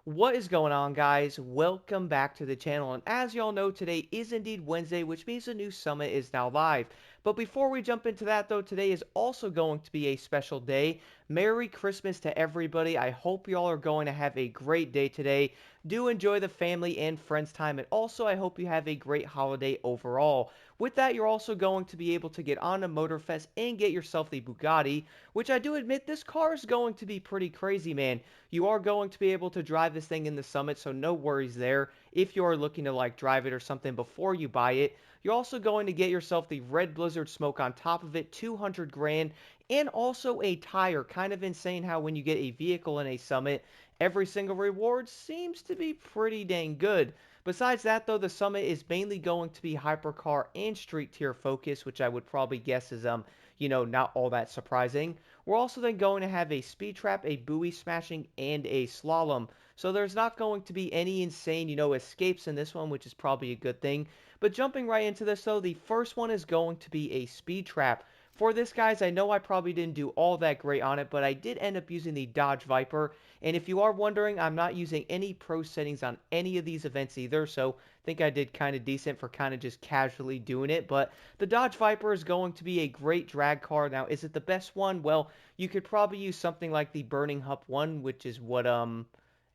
What is going on, guys? Welcome back to the channel, and as y'all know, today is indeed Wednesday, which means a new summit is now live. But before we jump into that, though, today is also going to be a special day. Merry Christmas to everybody. I hope y'all are going to have a great day today. Do enjoy the family and friends time, and also I hope you have a great holiday overall. With that, you're also going to be able to get on a Motorfest and get yourself the Bugatti, which I do admit this car is going to be pretty crazy, man. You are going to be able to drive this thing in the Summit, so no worries there. If you are looking to like drive it or something before you buy it, you're also going to get yourself the Red Blizzard smoke on top of it, 200 grand, and also a tire. Kind of insane how when you get a vehicle in a Summit, every single reward seems to be pretty dang good. Besides that, though, the Summit is mainly going to be Hypercar and Street Tier focus, which I would probably guess is, not all that surprising. We're also then going to have a Speedtrap, a Buoy smashing, and a Slalom. So there's not going to be any insane, escapes in this one, which is probably a good thing. But jumping right into this, though, the first one is going to be a Speedtrap. For this, guys, I know I probably didn't do all that great on it, but I did end up using the Dodge Viper. And if you are wondering, I'm not using any pro settings on any of these events either, so I think I did kind of decent for kind of just casually doing it. But the Dodge Viper is going to be a great drag car. Now, is it the best one? Well, you could probably use something like the Burning Hup one, which is what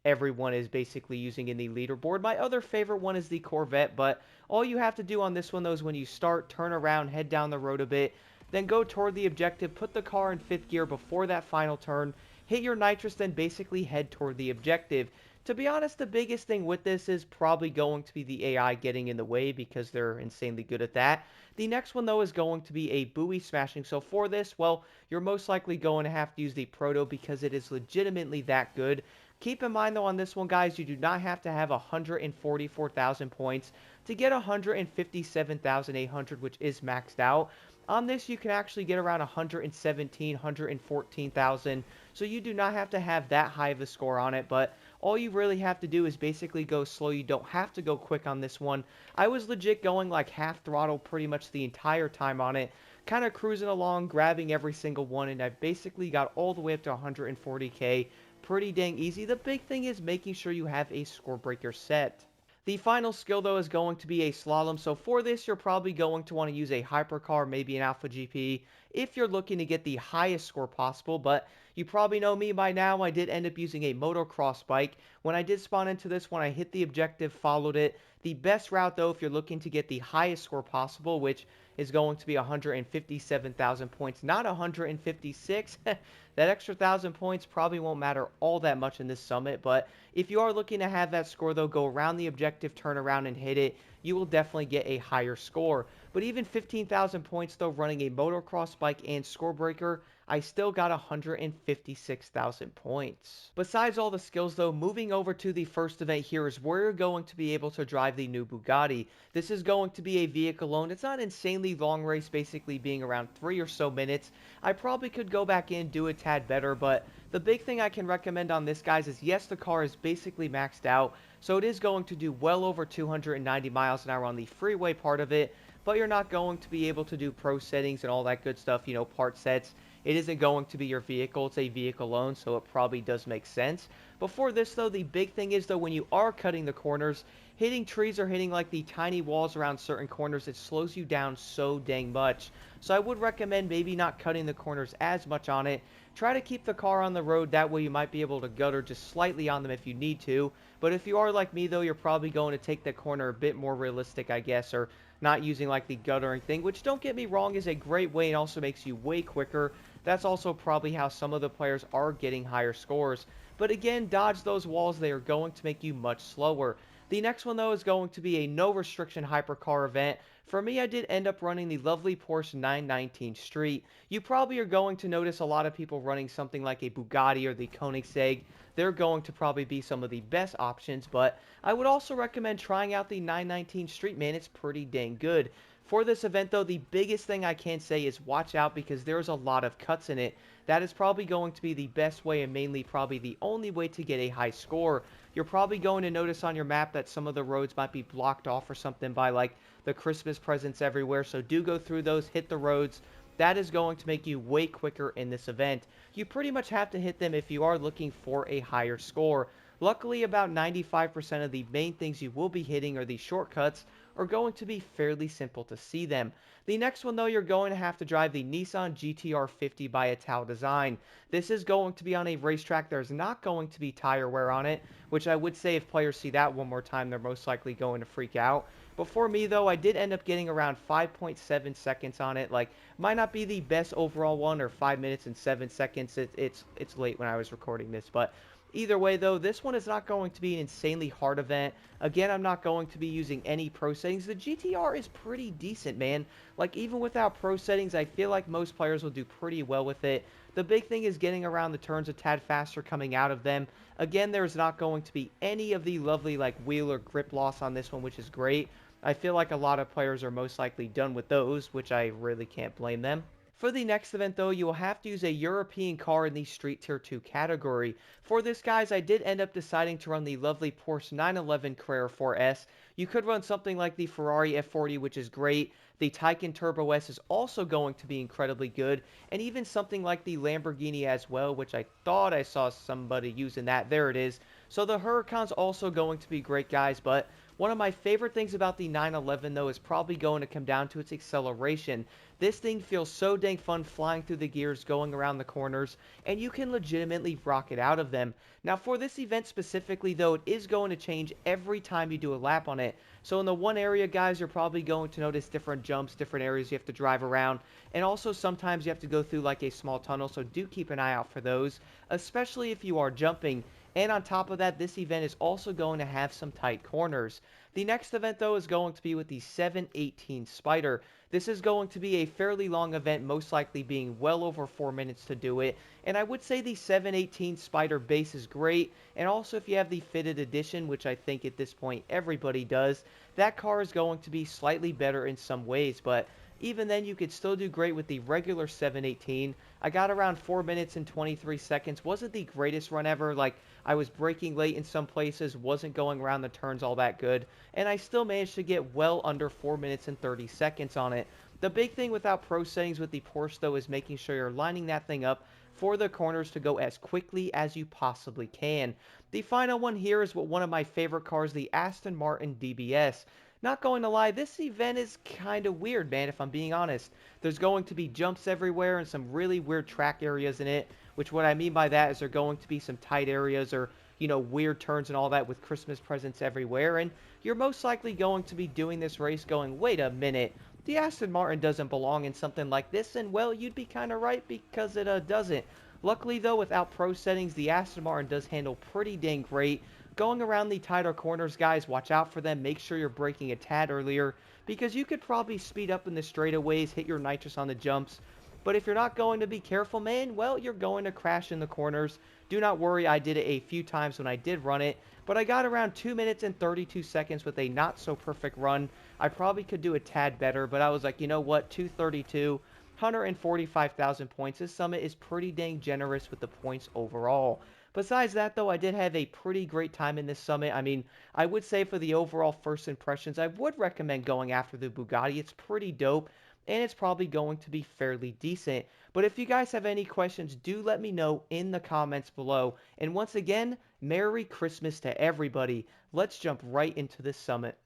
everyone is basically using in the leaderboard. My other favorite one is the Corvette, but all you have to do on this one, though, is when you start, turn around, head down the road a bit, then go toward the objective, put the car in 5th gear before that final turn, hit your nitrous, then basically head toward the objective. To be honest, the biggest thing with this is probably going to be the AI getting in the way because they're insanely good at that. The next one, though, is going to be a buoy smashing. So for this, well, you're most likely going to have to use the Proto because it is legitimately that good. Keep in mind, though, on this one, guys, you do not have to have 144,000 points to get 157,800, which is maxed out. On this, you can actually get around 117, 114,000, so you do not have to have that high of a score on it, but all you really have to do is basically go slow. You don't have to go quick on this one. I was legit going like half throttle pretty much the entire time on it, kind of cruising along, grabbing every single one, and I basically got all the way up to 140k. Pretty dang easy. The big thing is making sure you have a score breaker set. The final skill, though, is going to be a slalom. So for this, you're probably going to want to use a hypercar, maybe an Alpha GP, if you're looking to get the highest score possible. But you probably know me by now. I did end up using a motocross bike. When I did spawn into this, when I hit the objective, followed it. The best route, though, if you're looking to get the highest score possible, which is going to be 157,000 points, not 156. That extra 1,000 points probably won't matter all that much in this summit, but if you are looking to have that score, though, go around the objective, turn around, and hit it, you will definitely get a higher score. But even 15,000 points, though, running a motocross bike and score breaker, I still got 156,000 points. Besides all the skills, though, moving over to the first event here is where you're going to be able to drive the new Bugatti. This is going to be a vehicle loan. It's not insanely long race, basically being around 3 or so minutes. I probably could go back in, do a tad better, but the big thing I can recommend on this, guys, is yes, the car is basically maxed out, so it is going to do well over 290 miles an hour on the freeway part of it, but you're not going to be able to do pro settings and all that good stuff, part sets. It isn't going to be your vehicle, it's a vehicle loan, so it probably does make sense. Before this, though, the big thing is, though, when you are cutting the corners, hitting trees or hitting like the tiny walls around certain corners, it slows you down so dang much. So I would recommend maybe not cutting the corners as much on it. Try to keep the car on the road, that way you might be able to gutter just slightly on them if you need to. But if you are like me, though, you're probably going to take the corner a bit more realistic, I guess, or not using like the guttering thing, which, don't get me wrong, is a great way and also makes you way quicker. That's also probably how some of the players are getting higher scores. But again, dodge those walls, they are going to make you much slower. The next one, though, is going to be a no restriction hypercar event. For me, I did end up running the lovely Porsche 919 Street. You probably are going to notice a lot of people running something like a Bugatti or the Koenigsegg. They're going to probably be some of the best options, but I would also recommend trying out the 919 Street, man. It's pretty dang good. For this event, though, the biggest thing I can say is watch out because there's a lot of cuts in it. That is probably going to be the best way and mainly probably the only way to get a high score. You're probably going to notice on your map that some of the roads might be blocked off or something by like the Christmas presents everywhere. So do go through those, hit the roads. That is going to make you way quicker in this event. You pretty much have to hit them if you are looking for a higher score. Luckily, about 95% of the main things you will be hitting, or the shortcuts, are going to be fairly simple to see them. The next one though, you're going to have to drive the Nissan GTR 50 by Italdesign. This is going to be on a racetrack. There's not going to be tire wear on it, which I would say if players see that one more time, they're most likely going to freak out. But for me though, I did end up getting around 5.7 seconds on it. Like, might not be the best overall one, or 5 minutes and 7 seconds. It's late when I was recording this, but either way though, this one is not going to be an insanely hard event. Again, I'm not going to be using any pro settings. The GTR is pretty decent, man. Like, even without pro settings, I feel like most players will do pretty well with it. The big thing is getting around the turns a tad faster coming out of them. Again, there's not going to be any of the lovely like wheel or grip loss on this one, which is great. I feel like a lot of players are most likely done with those, which I really can't blame them. For the next event though, you will have to use a European car in the Street Tier 2 category. For this, guys, I did end up deciding to run the lovely Porsche 911 Carrera 4S. You could run something like the Ferrari F40, which is great. The Taycan Turbo S is also going to be incredibly good. And even something like the Lamborghini as well, which I thought I saw somebody using that. There it is. So the Huracan's also going to be great, guys, but one of my favorite things about the 911 though is probably going to come down to its acceleration. This thing feels so dang fun flying through the gears, going around the corners, and you can legitimately rocket out of them. Now for this event specifically though, it is going to change every time you do a lap on it. So in the one area, guys, you're probably going to notice different jumps, different areas you have to drive around, and also sometimes you have to go through like a small tunnel, so do keep an eye out for those, especially if you are jumping. And on top of that, this event is also going to have some tight corners. The next event though is going to be with the 718 Spyder. This is going to be a fairly long event, most likely being well over 4 minutes to do it. And I would say the 718 Spyder base is great. And also if you have the fitted edition, which I think at this point everybody does, that car is going to be slightly better in some ways. But even then, you could still do great with the regular 718. I got around 4 minutes and 23 seconds. Wasn't the greatest run ever. Like, I was braking late in some places, wasn't going around the turns all that good, and I still managed to get well under 4 minutes and 30 seconds on it. The big thing without pro settings with the Porsche though is making sure you're lining that thing up for the corners to go as quickly as you possibly can. The final one here is what one of my favorite cars, the Aston Martin DBS. Not going to lie, this event is kind of weird, man, if I'm being honest. There's going to be jumps everywhere and some really weird track areas in it, which what I mean by that is there are going to be some tight areas or, you know, weird turns and all that with Christmas presents everywhere. And you're most likely going to be doing this race going, wait a minute, the Aston Martin doesn't belong in something like this. And, well, you'd be kind of right because it doesn't. Luckily, though, without pro settings, the Aston Martin does handle pretty dang great. Going around the tighter corners, guys, watch out for them. Make sure you're braking a tad earlier because you could probably speed up in the straightaways, hit your nitrous on the jumps. But if you're not going to be careful, man, well, you're going to crash in the corners. Do not worry, I did it a few times when I did run it, but I got around 2 minutes and 32 seconds with a not so perfect run. I probably could do a tad better, but I was like, you know what, 232, 145,000 points. This summit is pretty dang generous with the points overall. Besides that, though, I did have a pretty great time in this summit. I mean, I would say for the overall first impressions, I would recommend going after the Bugatti. It's pretty dope, and it's probably going to be fairly decent. But if you guys have any questions, do let me know in the comments below. And once again, Merry Christmas to everybody. Let's jump right into this summit.